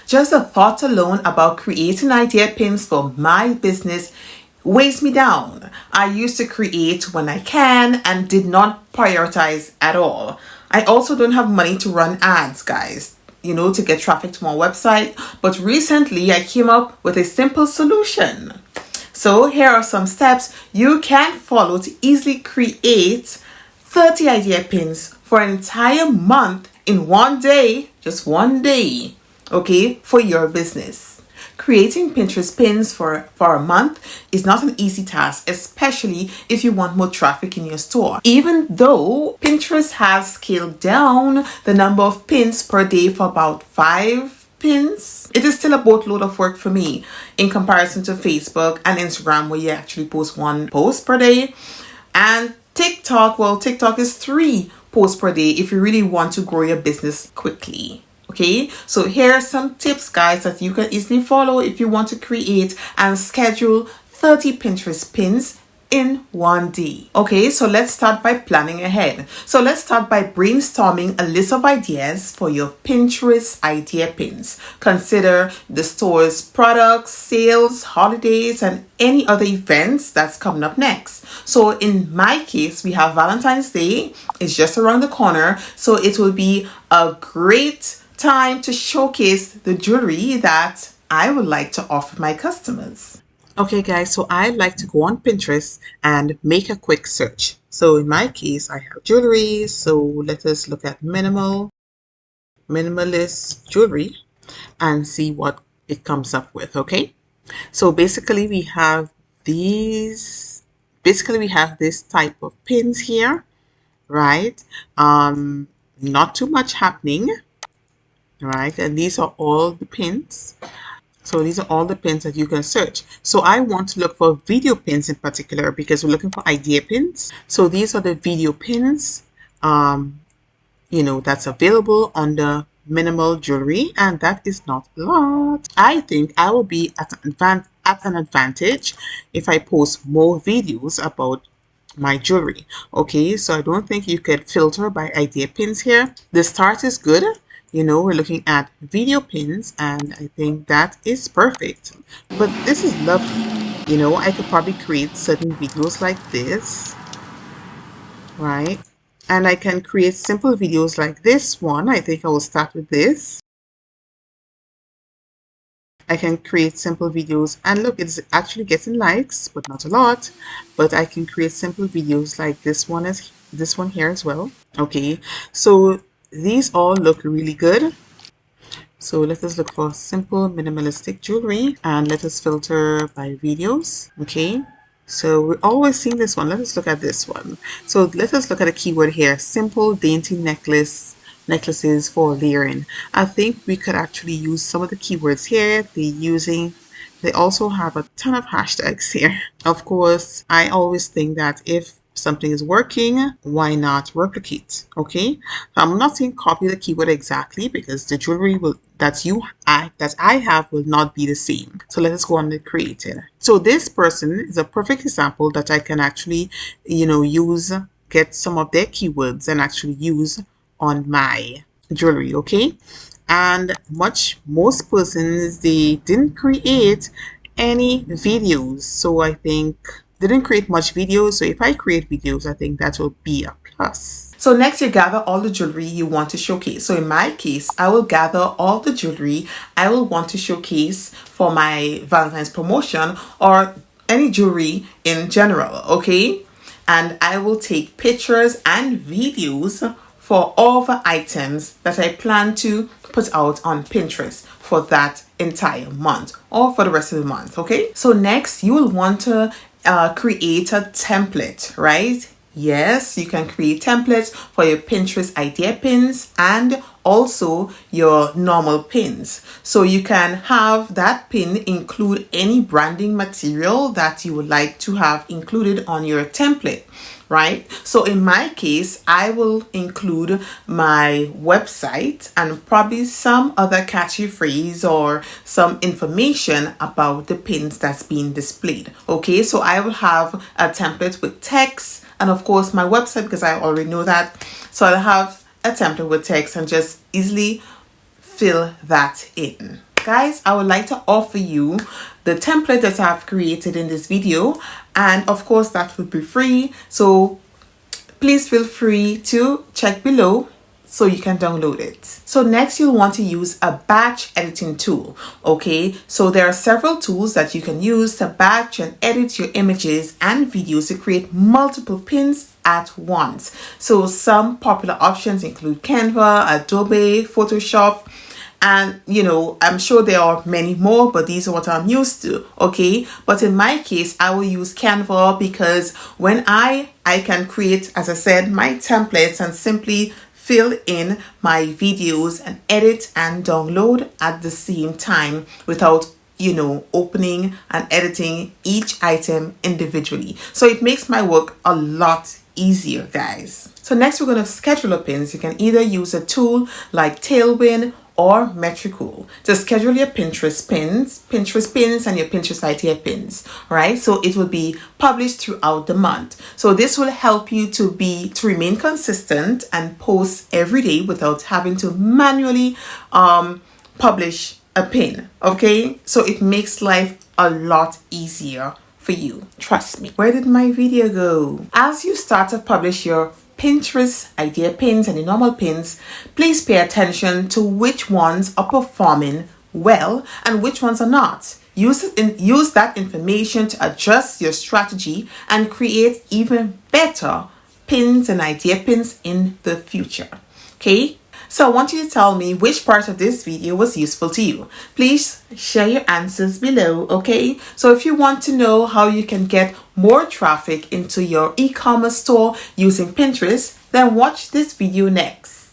Just the thought alone about creating idea pins for my business weighs me down. I used to create when I can and did not prioritize at all. I also don't have money to run ads, guys, to get traffic to my website. But recently I came up with a simple solution. So here are some steps you can follow to easily create 30 idea pins for an entire month in one day, just one day, okay, for your business. Creating Pinterest pins for a month is not an easy task, especially if you want more traffic in your store. Even though Pinterest has scaled down the number of pins per day for about 5 pins, it is still a boatload of work for me in comparison to Facebook and Instagram, where you actually post 1 post per day. And TikTok is 3 posts per day if you really want to grow your business quickly. Okay, so here are some tips, guys, that you can easily follow if you want to create and schedule 30 Pinterest pins in one day. Okay, so let's start by planning ahead. So let's start by brainstorming a list of ideas for your Pinterest idea pins. Consider the store's products, sales, holidays, and any other events that's coming up next. So in my case, we have Valentine's Day. It's just around the corner, so it will be a great time to showcase the jewelry that I would like to offer my customers. Okay, guys, so I like to go on Pinterest and make a quick search. So in my case, I have jewelry. So let us look at minimalist jewelry and see what it comes up with. Okay, so basically we have this type of pins here, right? Not too much happening. Right, and these are all the pins. So these are all the pins that you can search. So I want to look for video pins in particular because we're looking for idea pins. So these are the video pins, that's available under minimal jewelry, and that is not a lot. I think I will be at an advantage if I post more videos about my jewelry. Okay, so I don't think you could filter by idea pins here. The start is good. We're looking at video pins, and I think that is perfect. But this is lovely. I could probably create certain videos like this, right? And I can create simple videos like this one. I think I will start with this. I can create simple videos, and look, it's actually getting likes, but not a lot. But I can create simple videos like this one here as well. Okay, so these all look really good. So let us look for simple minimalistic jewelry, and let us filter by videos. Okay, so we're always seeing this one. Let us look at this one. So let us look at a keyword here: simple dainty necklaces for layering. I think we could actually use some of the keywords here. They also have a ton of hashtags here. Of course, I always think that if something is working, why not replicate? Okay, I'm not saying copy the keyword exactly, because the jewelry that I have will not be the same. So let us go on and create it. So this person is a perfect example that I can actually get some of their keywords and actually use on my jewelry. Okay, and most persons, they didn't create any videos, so I think they didn't create much videos. So if I create videos, I think that will be a plus. So next, you gather all the jewelry you want to showcase. So in my case, I will gather all the jewelry I will want to showcase for my Valentine's promotion, or any jewelry in general. Okay, and I will take pictures and videos for all the items that I plan to put out on Pinterest for that entire month, or for the rest of the month. Okay, so next you will want to create a template, right? Yes, you can create templates for your Pinterest idea pins and also your normal pins. So you can have that pin include any branding material that you would like to have included on your template, right? So in my case, I will include my website and probably some other catchy phrase or some information about the pins that's being displayed. Okay, so I will have a template with text, and of course my website, because I already know that. So I'll have a template with text and just easily fill that in. guys, I would like to offer you the template that I've created in this video, and of course that would be free, so please feel free to check below so you can download it. So next you'll want to use a batch editing tool. Okay, so there are several tools that you can use to batch and edit your images and videos to create multiple pins at once. So some popular options include Canva, Adobe, Photoshop, and I'm sure there are many more, but these are what I'm used to. Okay, but in my case I will use Canva because when I can create, as I said, my templates and simply fill in my videos and edit and download at the same time without opening and editing each item individually. So it makes my work a lot easier, guys. So next we're going to schedule our pins. You can either use a tool like Tailwind or Metricool to schedule your Pinterest pins and your Pinterest idea pins, right? So it will be published throughout the month. So this will help you to remain consistent and post every day without having to manually publish a pin. Okay, so it makes life a lot easier for you, trust me. Where did my video go? As you start to publish your Pinterest idea pins and the normal pins, please pay attention to which ones are performing well and which ones are not. Use that information to adjust your strategy and create even better pins and idea pins in the future. Okay, so I want you to tell me which part of this video was useful to you. Please share your answers below, okay? So if you want to know how you can get more traffic into your e-commerce store using Pinterest, then watch this video next.